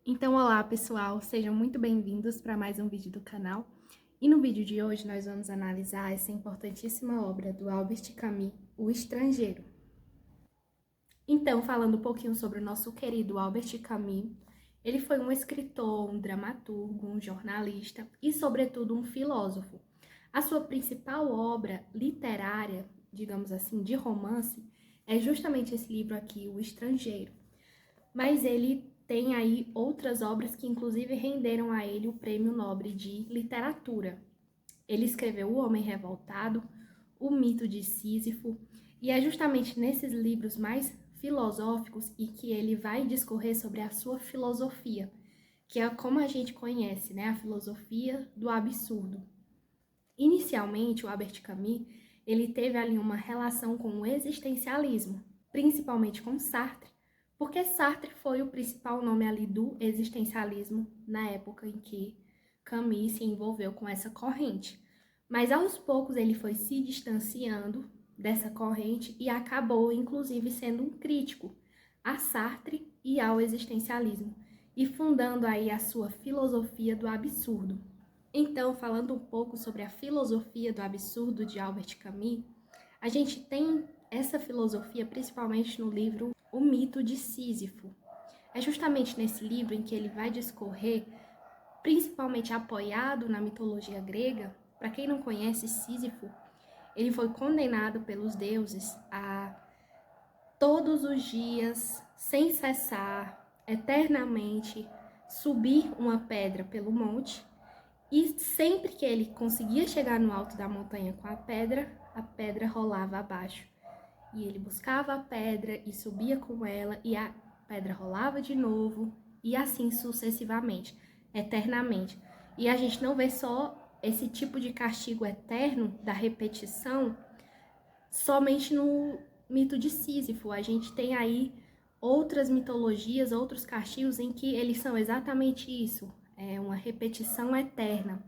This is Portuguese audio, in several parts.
Então, olá pessoal, sejam muito bem-vindos para mais um vídeo do canal. E no vídeo de hoje nós vamos analisar essa importantíssima obra do Albert Camus, O Estrangeiro. Então, falando um pouquinho sobre o nosso querido Albert Camus, ele foi um escritor, um dramaturgo, um jornalista e, sobretudo, um filósofo. A sua principal obra literária, digamos assim, de romance, é justamente esse livro aqui, O Estrangeiro. Mas ele tem aí outras obras que inclusive renderam a ele o Prêmio Nobel de Literatura. Ele escreveu O Homem Revoltado, O Mito de Sísifo, e é justamente nesses livros mais filosóficos e que ele vai discorrer sobre a sua filosofia, que é como a gente conhece, né, a filosofia do absurdo. Inicialmente, o Albert Camus, ele teve ali uma relação com o existencialismo, principalmente com Sartre, porque Sartre foi o principal nome ali do existencialismo na época em que Camus se envolveu com essa corrente. Mas aos poucos ele foi se distanciando dessa corrente e acabou, inclusive, sendo um crítico a Sartre e ao existencialismo, e fundando aí a sua filosofia do absurdo. Então, falando um pouco sobre a filosofia do absurdo de Albert Camus, a gente tem essa filosofia principalmente no livro O Mito de Sísifo. É justamente nesse livro em que ele vai discorrer, principalmente apoiado na mitologia grega. Para quem não conhece, Sísifo, ele foi condenado pelos deuses a todos os dias, sem cessar, eternamente, subir uma pedra pelo monte. E sempre que ele conseguia chegar no alto da montanha com a pedra rolava abaixo. E ele buscava a pedra e subia com ela, e a pedra rolava de novo, e assim sucessivamente, eternamente. E a gente não vê só esse tipo de castigo eterno da repetição somente no mito de Sísifo. A gente tem aí outras mitologias, outros castigos em que eles são exatamente isso, é uma repetição eterna.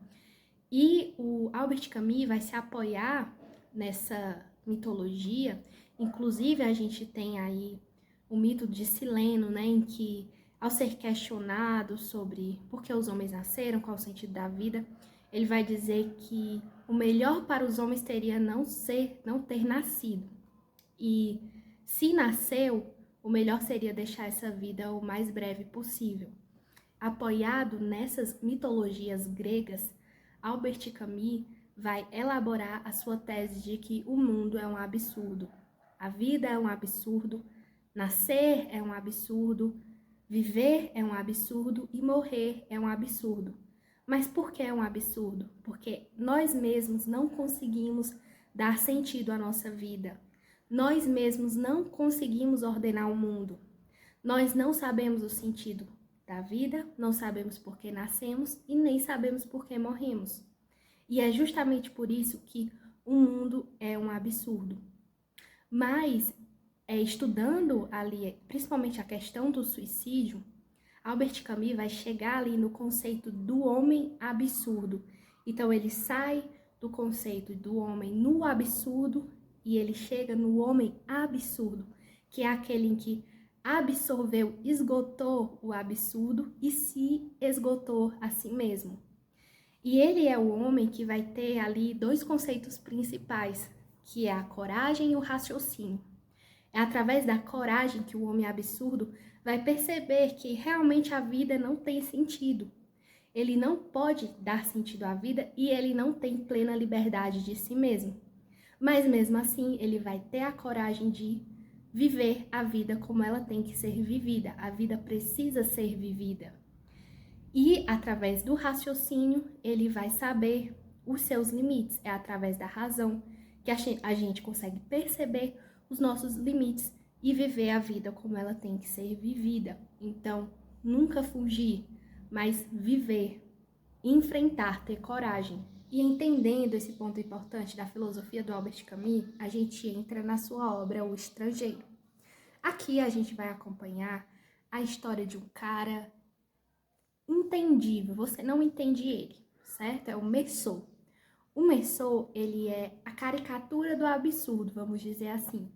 E o Albert Camus vai se apoiar nessa mitologia. Inclusive, a gente tem aí o mito de Sileno, né, em que, ao ser questionado sobre por que os homens nasceram, qual o sentido da vida, ele vai dizer que o melhor para os homens seria não ter nascido. E se nasceu, o melhor seria deixar essa vida o mais breve possível. Apoiado nessas mitologias gregas, Albert Camus vai elaborar a sua tese de que o mundo é um absurdo. A vida é um absurdo, nascer é um absurdo, viver é um absurdo e morrer é um absurdo. Mas por que é um absurdo? Porque nós mesmos não conseguimos dar sentido à nossa vida. Nós mesmos não conseguimos ordenar o mundo. Nós não sabemos o sentido da vida, não sabemos por que nascemos e nem sabemos por que morremos. E é justamente por isso que o mundo é um absurdo. Mas, estudando ali, principalmente a questão do suicídio, Albert Camus vai chegar ali no conceito do homem absurdo. Então, ele sai do conceito do homem no absurdo e ele chega no homem absurdo, que é aquele em que absorveu, esgotou o absurdo e se esgotou a si mesmo. E ele é o homem que vai ter ali dois conceitos principais, que é a coragem e o raciocínio. É através da coragem que o homem absurdo vai perceber que realmente a vida não tem sentido. Ele não pode dar sentido à vida e ele não tem plena liberdade de si mesmo. Mas mesmo assim, ele vai ter a coragem de viver a vida como ela tem que ser vivida. A vida precisa ser vivida. E através do raciocínio, ele vai saber os seus limites. É através da razão que a gente consegue perceber os nossos limites e viver a vida como ela tem que ser vivida. Então, nunca fugir, mas viver, enfrentar, ter coragem. E entendendo esse ponto importante da filosofia do Albert Camus, a gente entra na sua obra O Estrangeiro. Aqui a gente vai acompanhar a história de um cara intendível, você não entende ele, certo? É o Meursault. O Meursault, ele é a caricatura do absurdo, vamos dizer assim.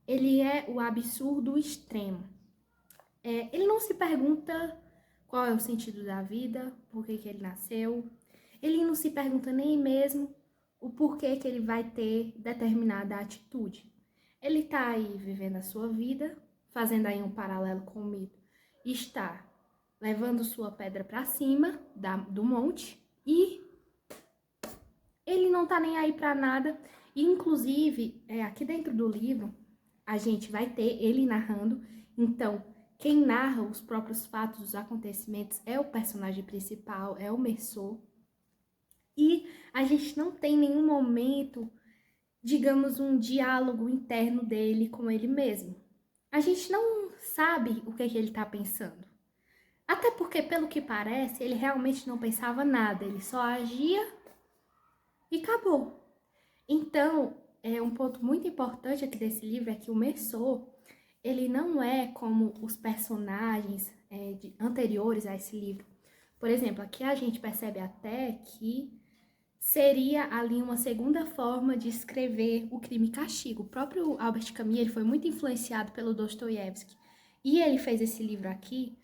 Ele é o absurdo extremo. Ele não se pergunta qual é o sentido da vida, por que ele nasceu. Ele não se pergunta nem mesmo o porquê que ele vai ter determinada atitude. Ele tá aí vivendo a sua vida, fazendo aí um paralelo com o mito, está levando sua pedra para cima do monte e ele não tá nem aí para nada. E, inclusive, aqui dentro do livro, a gente vai ter ele narrando. Então, quem narra os próprios fatos, os acontecimentos, é o personagem principal, é o Merceau. E a gente não tem nenhum momento, digamos, um diálogo interno dele com ele mesmo. A gente não sabe o que ele está pensando. Até porque, pelo que parece, ele realmente não pensava nada, ele só agia e acabou. Então, um ponto muito importante aqui desse livro é que o Merceau, ele não é como os personagens anteriores a esse livro. Por exemplo, aqui a gente percebe até que seria ali uma segunda forma de escrever o Crime e Castigo. O próprio Albert Camus, ele foi muito influenciado pelo Dostoiévski. E ele fez esse livro aqui.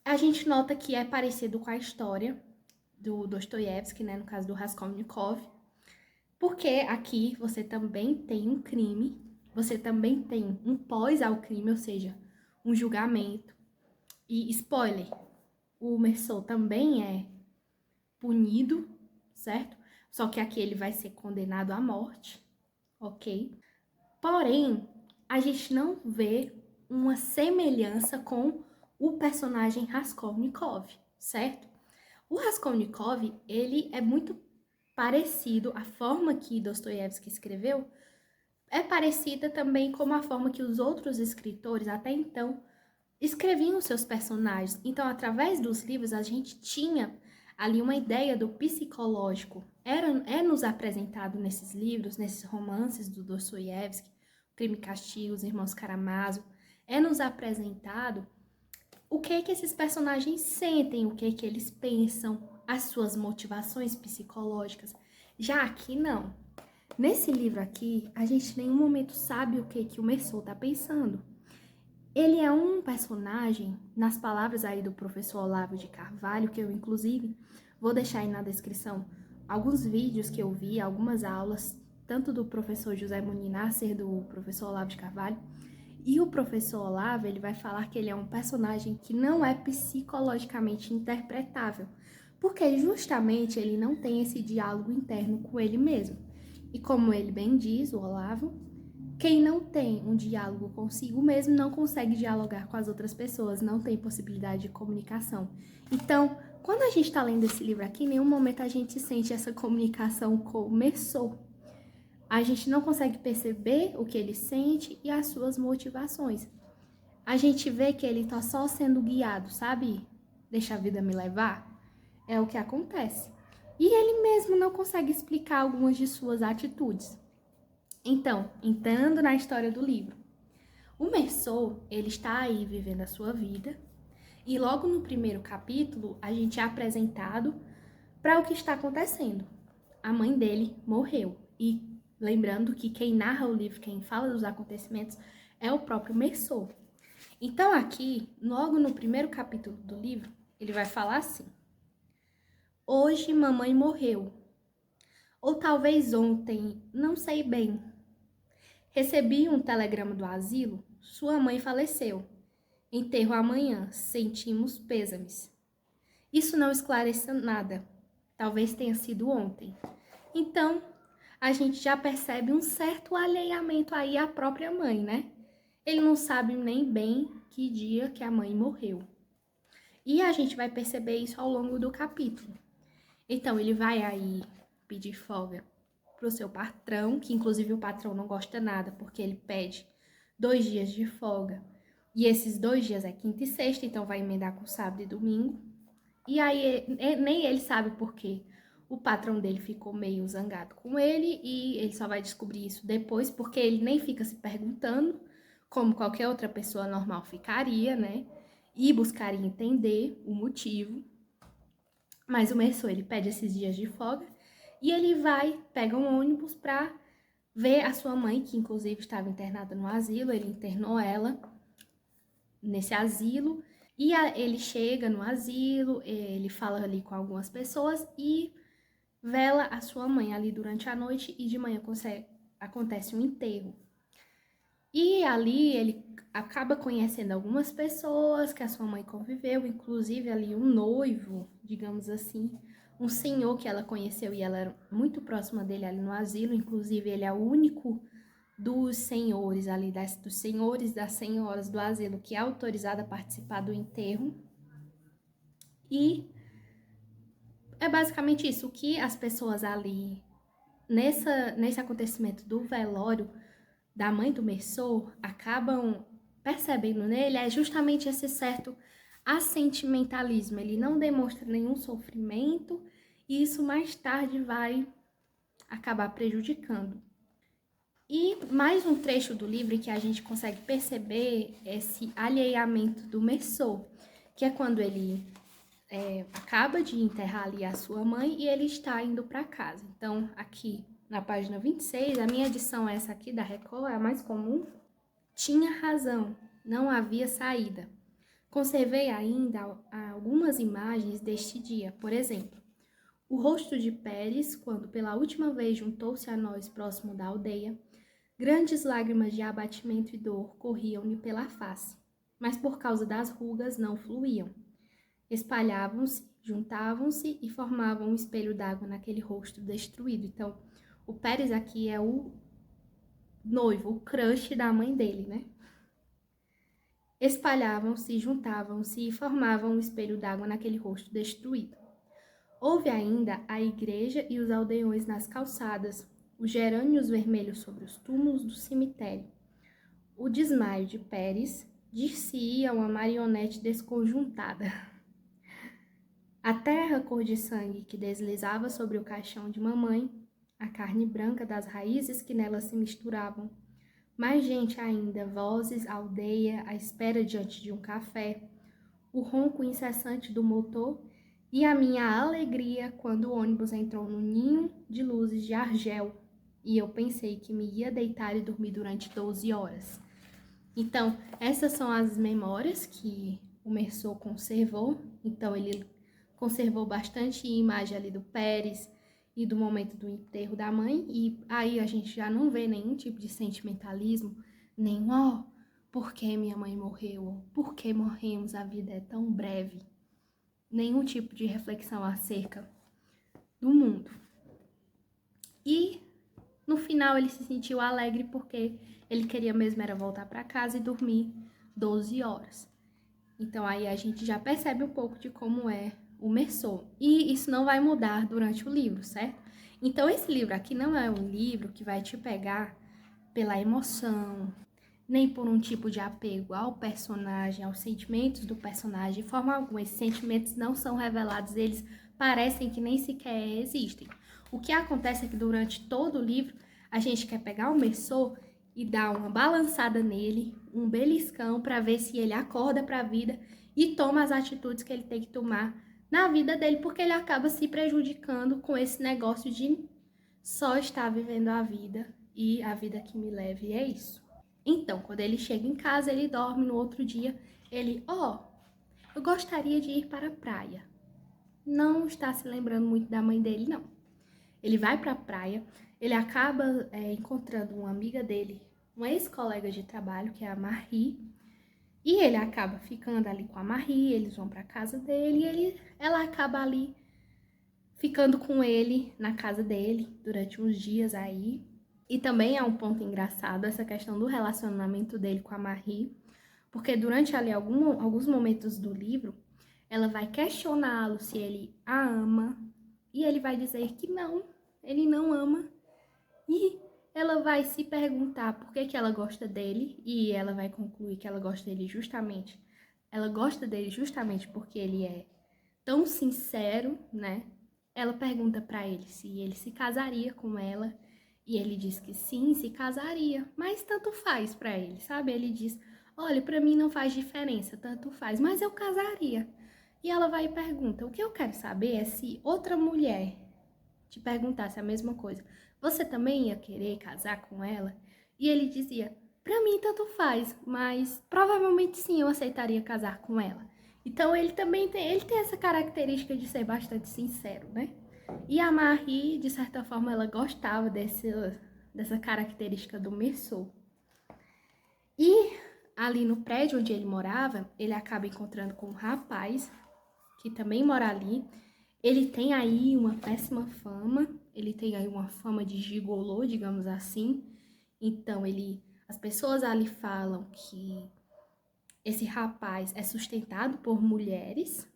A gente nota que é parecido com a história do Dostoiévski, né, no caso do Raskolnikov, porque aqui você também tem um crime, você também tem um pós ao crime, ou seja, um julgamento. E spoiler, o Merceau também é punido, certo? Só que aqui ele vai ser condenado à morte, ok? Porém, a gente não vê uma semelhança com o personagem Raskolnikov, certo? O Raskolnikov, ele é muito parecido, a forma que Dostoiévski escreveu é parecida também com a forma que os outros escritores até então escreviam seus personagens. Então, através dos livros, a gente tinha ali uma ideia do psicológico. É nos apresentado nesses livros, nesses romances do Dostoiévski, Crime e Castigo, Os Irmãos Karamazov, é nos apresentado o que esses personagens sentem, o que eles pensam, as suas motivações psicológicas. Já aqui, não. Nesse livro aqui, a gente em nenhum momento sabe o que o Merceau tá pensando. Ele é um personagem, nas palavras aí do professor Olavo de Carvalho, que eu, inclusive, vou deixar aí na descrição alguns vídeos que eu vi, algumas aulas, tanto do professor José Muniz Nasser, do professor Olavo de Carvalho, e o professor Olavo, ele vai falar que ele é um personagem que não é psicologicamente interpretável, porque justamente ele não tem esse diálogo interno com ele mesmo. E como ele bem diz, o Olavo, quem não tem um diálogo consigo mesmo não consegue dialogar com as outras pessoas, não tem possibilidade de comunicação. Então, quando a gente está lendo esse livro aqui, em nenhum momento a gente sente essa comunicação com o Merceau. A gente não consegue perceber o que ele sente e as suas motivações. A gente vê que ele está só sendo guiado, sabe? Deixa a vida me levar. É o que acontece. E ele mesmo não consegue explicar algumas de suas atitudes. Então, entrando na história do livro, o Merceau, ele está aí vivendo a sua vida e logo no primeiro capítulo a gente é apresentado para o que está acontecendo. A mãe dele morreu e lembrando que quem narra o livro, quem fala dos acontecimentos é o próprio Merceau. Então aqui, logo no primeiro capítulo do livro, ele vai falar assim: hoje mamãe morreu. Ou talvez ontem, não sei bem. Recebi um telegrama do asilo, sua mãe faleceu. Enterro amanhã, sentimos pêsames. Isso não esclarece nada. Talvez tenha sido ontem. Então, a gente já percebe um certo alheamento aí à própria mãe, né? Ele não sabe nem bem que dia que a mãe morreu. E a gente vai perceber isso ao longo do capítulo. Então, ele vai aí pedir folga pro seu patrão, que inclusive o patrão não gosta nada, porque ele pede 2 dias de folga. E esses 2 dias é quinta e sexta, então vai emendar com sábado e domingo. E aí nem ele sabe por quê. O patrão dele ficou meio zangado com ele e ele só vai descobrir isso depois, porque ele nem fica se perguntando, como qualquer outra pessoa normal ficaria, né? E buscaria entender o motivo. Mas o Merceau, ele pede esses dias de folga e ele pega um ônibus para ver a sua mãe, que inclusive estava internada no asilo. Ele internou ela nesse asilo E ele chega no asilo, ele fala ali com algumas pessoas e vela a sua mãe ali durante a noite e de manhã acontece um enterro. E ali ele acaba conhecendo algumas pessoas que a sua mãe conviveu, inclusive ali um noivo, digamos assim, um senhor que ela conheceu e ela era muito próxima dele ali no asilo, inclusive ele é o único dos senhores ali, dos senhores das senhoras do asilo que é autorizado a participar do enterro. E é basicamente isso, o que as pessoas ali, nesse acontecimento do velório da mãe do Merceau, acabam percebendo nele é justamente esse certo assentimentalismo. Ele não demonstra nenhum sofrimento e isso mais tarde vai acabar prejudicando. E mais um trecho do livro que a gente consegue perceber esse alheamento do Merceau, que é quando ele acaba de enterrar ali a sua mãe e ele está indo para casa. Então, aqui na página 26, a minha edição essa aqui da Record, é a mais comum. Tinha razão, não havia saída. Conservei ainda algumas imagens deste dia, por exemplo, o rosto de Pérez, quando pela última vez juntou-se a nós próximo da aldeia. Grandes lágrimas de abatimento e dor corriam-lhe pela face, mas por causa das rugas não fluíam. Espalhavam-se, juntavam-se e formavam um espelho d'água naquele rosto destruído. Então, o Pérez aqui é o noivo, o crush da mãe dele, né? Espalhavam-se, juntavam-se e formavam um espelho d'água naquele rosto destruído. Houve ainda a igreja e os aldeões nas calçadas, os gerânios vermelhos sobre os túmulos do cemitério. O desmaio de Pérez dir-se-ia uma marionete desconjuntada. A terra cor de sangue que deslizava sobre o caixão de mamãe, a carne branca das raízes que nela se misturavam. Mais gente ainda, vozes, aldeia, à espera diante de um café, o ronco incessante do motor e a minha alegria quando o ônibus entrou no ninho de luzes de Argel e eu pensei que me ia deitar e dormir durante 12 horas. Então, essas são as memórias que o Merceau conservou. Então, ele conservou bastante imagem ali do Pérez e do momento do enterro da mãe. E aí a gente já não vê nenhum tipo de sentimentalismo, nem, por que minha mãe morreu? Por que morremos? A vida é tão breve. Nenhum tipo de reflexão acerca do mundo. E no final ele se sentiu alegre porque ele queria mesmo era voltar para casa e dormir 12 horas. Então aí a gente já percebe um pouco de como é o Merceau. E isso não vai mudar durante o livro, certo? Então esse livro aqui não é um livro que vai te pegar pela emoção, nem por um tipo de apego ao personagem, aos sentimentos do personagem. De forma alguma, esses sentimentos não são revelados, eles parecem que nem sequer existem. O que acontece é que durante todo o livro, a gente quer pegar o Merceau e dar uma balançada nele, um beliscão, para ver se ele acorda para a vida e toma as atitudes que ele tem que tomar na vida dele, porque ele acaba se prejudicando com esse negócio de só estar vivendo a vida e a vida que me leve é isso. Então, quando ele chega em casa, ele dorme, no outro dia, ele, eu gostaria de ir para a praia. Não está se lembrando muito da mãe dele, não. Ele vai para a praia, ele acaba encontrando uma amiga dele, uma ex-colega de trabalho, que é a Marie, e ele acaba ficando ali com a Marie, eles vão para a casa dele e ela acaba ali ficando com ele na casa dele durante uns dias aí. E também é um ponto engraçado essa questão do relacionamento dele com a Marie, porque durante ali alguns momentos do livro, ela vai questioná-lo se ele a ama, e ele vai dizer que não, ele não ama, e ela vai se perguntar por que ela gosta dele, e ela vai concluir que ela gosta dele justamente porque ele é tão sincero, né? Ela pergunta para ele se ele se casaria com ela, e ele diz que sim, se casaria, mas tanto faz para ele, sabe? Ele diz, olha, para mim não faz diferença, tanto faz, mas eu casaria. E ela vai e pergunta, o que eu quero saber é se outra mulher te perguntasse a mesma coisa, você também ia querer casar com ela? E ele dizia, para mim tanto faz, mas provavelmente sim eu aceitaria casar com ela. Então ele tem essa característica de ser bastante sincero, né? E a Marie, de certa forma, ela gostava dessa característica do Merceau. E ali no prédio onde ele morava, ele acaba encontrando com um rapaz que também mora ali. Ele tem aí uma péssima fama, ele tem aí uma fama de gigolô, digamos assim. Então, as pessoas ali falam que esse rapaz é sustentado por mulheres,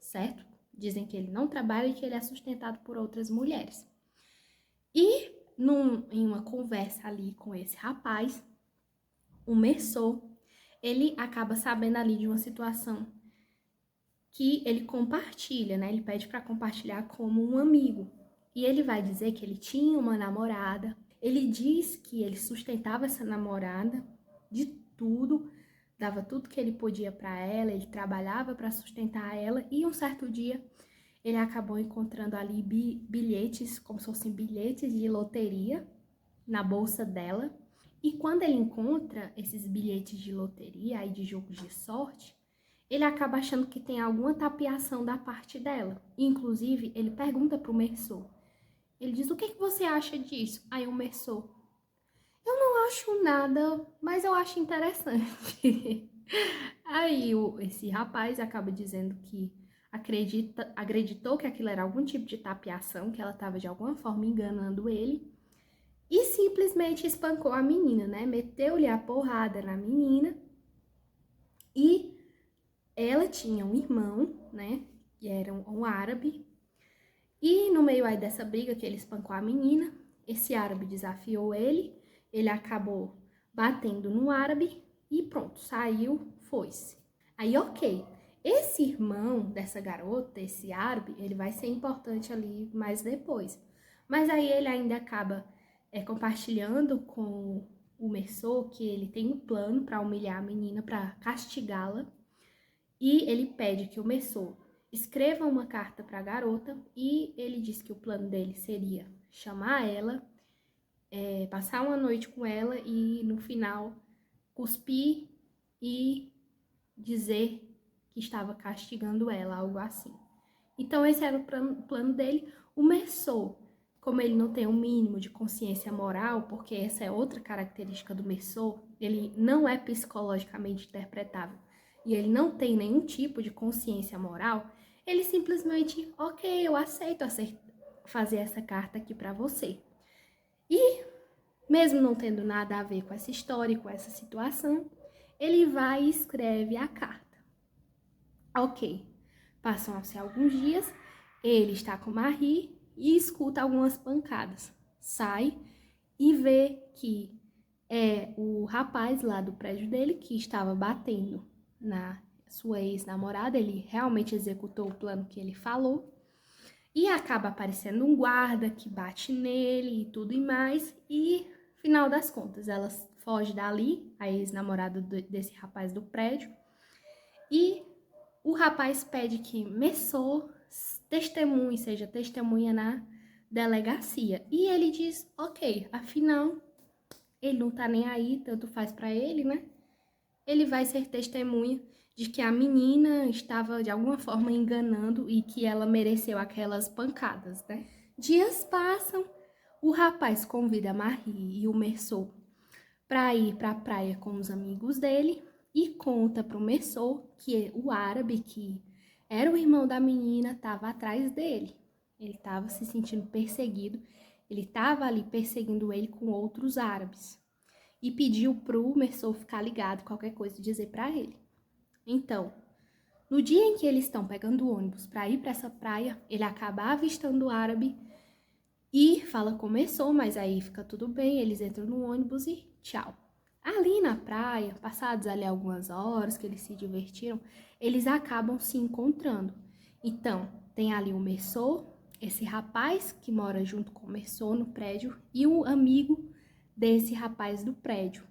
certo? Dizem que ele não trabalha e que ele é sustentado por outras mulheres. E em uma conversa ali com esse rapaz, o Merceau, ele acaba sabendo ali de uma situação que ele compartilha, né? Ele pede para compartilhar como um amigo. E ele vai dizer que ele tinha uma namorada. Ele diz que ele sustentava essa namorada de tudo, dava tudo que ele podia para ela, ele trabalhava para sustentar ela. E um certo dia ele acabou encontrando ali bilhetes, como se fossem bilhetes de loteria na bolsa dela. E quando ele encontra esses bilhetes de loteria e de jogos de sorte, ele acaba achando que tem alguma tapiação da parte dela. Inclusive, ele pergunta pro Merceau. Ele diz, o que você acha disso? Aí o Merceau, eu não acho nada, mas eu acho interessante. Aí esse rapaz acaba dizendo que acreditou que aquilo era algum tipo de tapiação, que ela estava de alguma forma enganando ele. E simplesmente espancou a menina, né? Meteu-lhe a porrada na menina. E ela tinha um irmão, né? Que era um árabe. E no meio aí dessa briga que ele espancou a menina, esse árabe desafiou ele. Ele acabou batendo no árabe e pronto, saiu, foi-se. Aí, ok. Esse irmão dessa garota, esse árabe, ele vai ser importante ali mais depois. Mas aí ele ainda acaba compartilhando com o Merceau que ele tem um plano para humilhar a menina, para castigá-la. E ele pede que o Merceau escreva uma carta para a garota e ele diz que o plano dele seria chamar ela, passar uma noite com ela e no final cuspir e dizer que estava castigando ela, algo assim. Então esse era o plano dele. O Merceau, como ele não tem um mínimo de consciência moral, porque essa é outra característica do Merceau, ele não é psicologicamente interpretável e ele não tem nenhum tipo de consciência moral, ele simplesmente, ok, eu aceito fazer essa carta aqui para você. E mesmo não tendo nada a ver com essa história e com essa situação, ele vai e escreve a carta. Ok, passam-se alguns dias, ele está com Marie e escuta algumas pancadas. Sai e vê que é o rapaz lá do prédio dele que estava batendo na sua ex-namorada. Ele realmente executou o plano que ele falou. E acaba aparecendo um guarda que bate nele e tudo e mais. E, final das contas, ela foge dali, a ex-namorada desse rapaz do prédio. E o rapaz pede que Merceau seja testemunha na delegacia. E ele diz, ok, afinal, ele não tá nem aí, tanto faz pra ele, né? Ele vai ser testemunha de que a menina estava de alguma forma enganando e que ela mereceu aquelas pancadas, né? Dias passam, o rapaz convida a Marie e o Merceau para ir para a praia com os amigos dele e conta pro Merceau que o árabe, que era o irmão da menina, estava atrás dele. Ele estava se sentindo perseguido, ele estava ali perseguindo ele com outros árabes. E pediu pro Merceau ficar ligado, qualquer coisa dizer para ele. Então, no dia em que eles estão pegando o ônibus para ir para essa praia, ele acaba avistando o árabe e fala com o Merceau, mas aí fica tudo bem, eles entram no ônibus e tchau. Ali na praia, passados ali algumas horas que eles se divertiram, eles acabam se encontrando. Então, tem ali o Merceau, esse rapaz que mora junto com o Merceau no prédio e o amigo desse rapaz do prédio.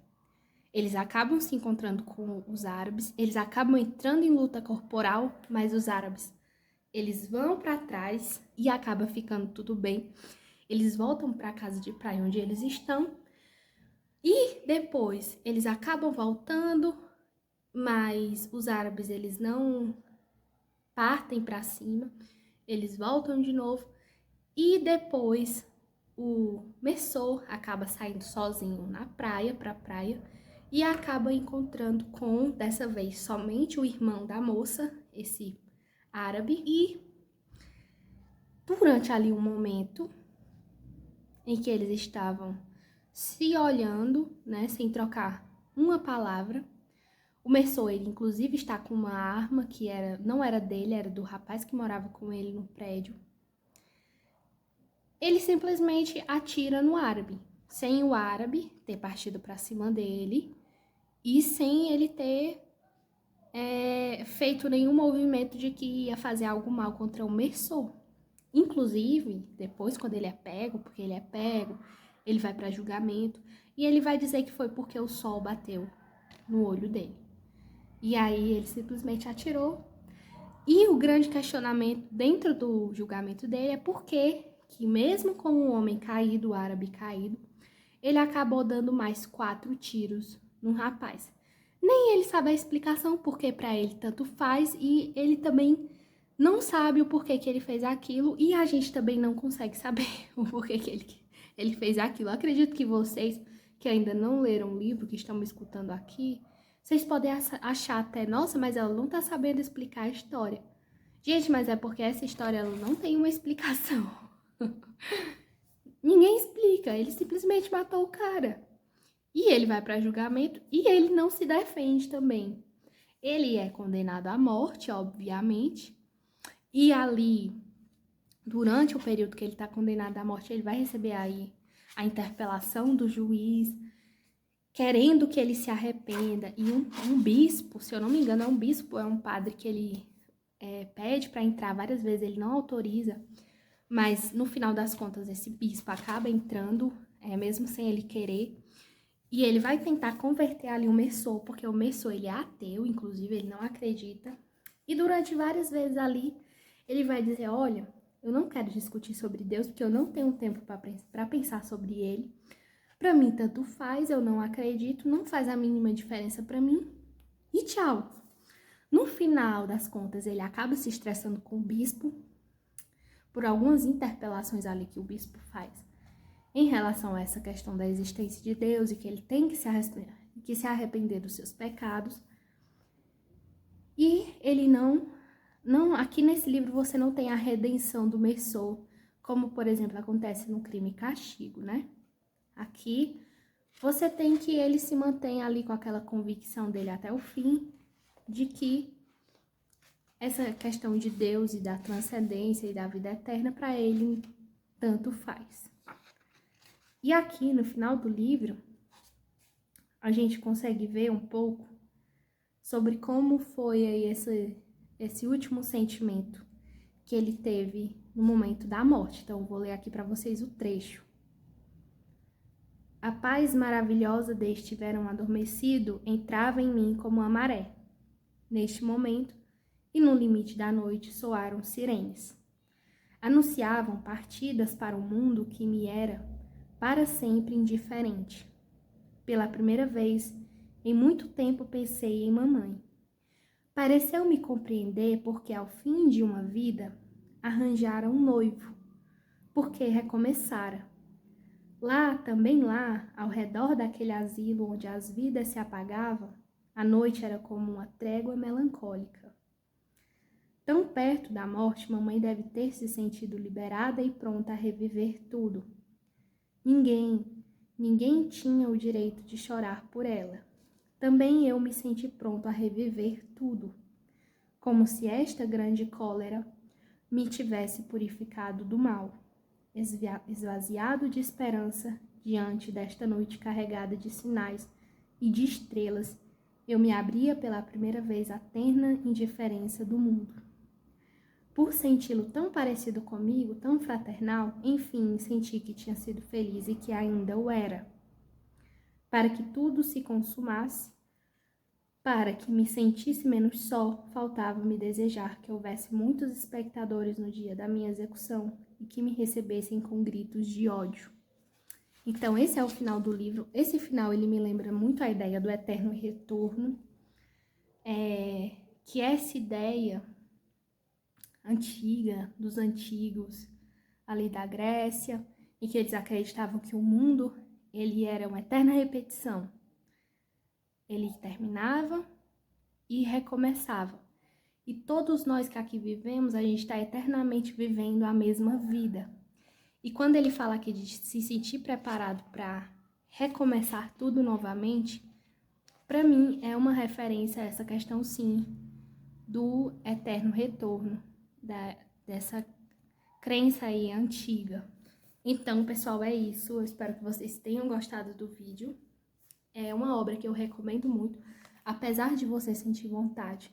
Eles acabam se encontrando com os árabes, eles acabam entrando em luta corporal, mas os árabes, eles vão para trás e acaba ficando tudo bem. Eles voltam para a casa de praia onde eles estão e depois eles acabam voltando, mas os árabes, eles não partem para cima, eles voltam de novo e depois o Merceau acaba saindo sozinho na praia, pra praia, e acaba encontrando com, dessa vez, somente o irmão da moça, esse árabe, e durante ali um momento em que eles estavam se olhando, né, sem trocar uma palavra, o Merceau, ele inclusive está com uma arma que não era dele, era do rapaz que morava com ele no prédio. Ele simplesmente atira no árabe, sem o árabe ter partido para cima dele e sem ele ter feito nenhum movimento de que ia fazer algo mal contra o Merceau. Inclusive, depois, quando ele é pego, porque ele é pego, ele vai para julgamento e ele vai dizer que foi porque o sol bateu no olho dele. E aí ele simplesmente atirou. E o grande questionamento dentro do julgamento dele é por que mesmo com o homem caído, o árabe caído, ele acabou dando mais 4 tiros no rapaz. Nem ele sabe a explicação, porque para ele tanto faz, e ele também não sabe o porquê que ele fez aquilo, e a gente também não consegue saber o porquê que ele fez aquilo. Eu acredito que vocês que ainda não leram o livro, que estão me escutando aqui, vocês podem achar até, nossa, mas ela não tá sabendo explicar a história. Gente, mas é porque essa história ela não tem uma explicação. Ninguém explica, ele simplesmente matou o cara. E ele vai para julgamento e ele não se defende também. Ele é condenado à morte, obviamente. E ali, durante o período que ele está condenado à morte, ele vai receber aí a interpelação do juiz, querendo que ele se arrependa. E um bispo, se eu não me engano, é um bispo, é um padre que ele pede para entrar várias vezes, ele não autoriza. Mas no final das contas, esse bispo acaba entrando, mesmo sem ele querer. E ele vai tentar converter ali o Merceau, porque o Merceau, ele é ateu, inclusive, ele não acredita. E durante várias vezes ali, ele vai dizer, olha, eu não quero discutir sobre Deus, porque eu não tenho tempo para pensar sobre ele. Para mim, tanto faz, eu não acredito, não faz a mínima diferença para mim. E tchau. No final das contas, ele acaba se estressando com o bispo, por algumas interpelações ali que o bispo faz em relação a essa questão da existência de Deus e que ele tem que se arrepender dos seus pecados. E ele não, aqui nesse livro você não tem a redenção do Merceau, como, por exemplo, acontece no Crime e Castigo, né? Aqui você tem que ele se mantém ali com aquela convicção dele até o fim, de que essa questão de Deus e da transcendência e da vida eterna, para ele, tanto faz. E aqui, no final do livro, a gente consegue ver um pouco sobre como foi aí esse último sentimento que ele teve no momento da morte. Então, eu vou ler aqui para vocês o trecho. A paz maravilhosa deste verão adormecido entrava em mim como uma maré. Neste momento, e no limite da noite, soaram sirenes. Anunciavam partidas para um mundo que me era para sempre indiferente. Pela primeira vez, em muito tempo pensei em mamãe. Pareceu-me compreender porque ao fim de uma vida arranjara um noivo, porque recomeçara. Lá, também lá, ao redor daquele asilo onde as vidas se apagavam, a noite era como uma trégua melancólica. Tão perto da morte, mamãe deve ter se sentido liberada e pronta a reviver tudo. Ninguém tinha o direito de chorar por ela. Também eu me senti pronto a reviver tudo, como se esta grande cólera me tivesse purificado do mal, esvaziado de esperança diante desta noite carregada de sinais e de estrelas. Eu me abria pela primeira vez à terna indiferença do mundo. Por senti-lo tão parecido comigo, tão fraternal, enfim, senti que tinha sido feliz e que ainda o era. Para que tudo se consumasse, para que me sentisse menos só, faltava-me desejar que houvesse muitos espectadores no dia da minha execução e que me recebessem com gritos de ódio. Então, esse é o final do livro. Esse final, ele me lembra muito a ideia do eterno retorno, que essa ideia antiga, dos antigos, ali da Grécia, e que eles acreditavam que o mundo, ele era uma eterna repetição. Ele terminava e recomeçava. E todos nós que aqui vivemos, a gente está eternamente vivendo a mesma vida. E quando ele fala aqui de se sentir preparado para recomeçar tudo novamente, para mim é uma referência a essa questão, sim, do eterno retorno, dessa crença aí antiga. Então, pessoal, é isso. Eu espero que vocês tenham gostado do vídeo. É uma obra que eu recomendo muito, apesar de você sentir vontade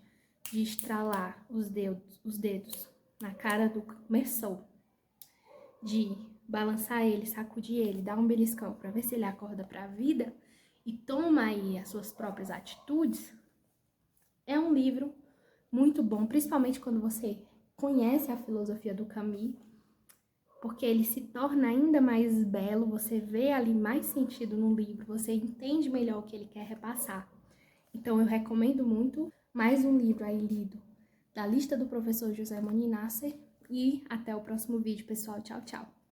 de estralar os dedos na cara do começou, de balançar ele, sacudir ele, dar um beliscão para ver se ele acorda para a vida e toma aí as suas próprias atitudes. É um livro muito bom, principalmente quando você conhece a filosofia do Camus, porque ele se torna ainda mais belo, você vê ali mais sentido no livro, você entende melhor o que ele quer repassar. Então eu recomendo muito mais um livro aí lido da lista do professor José Moni Nasser e até o próximo vídeo, pessoal. Tchau, tchau!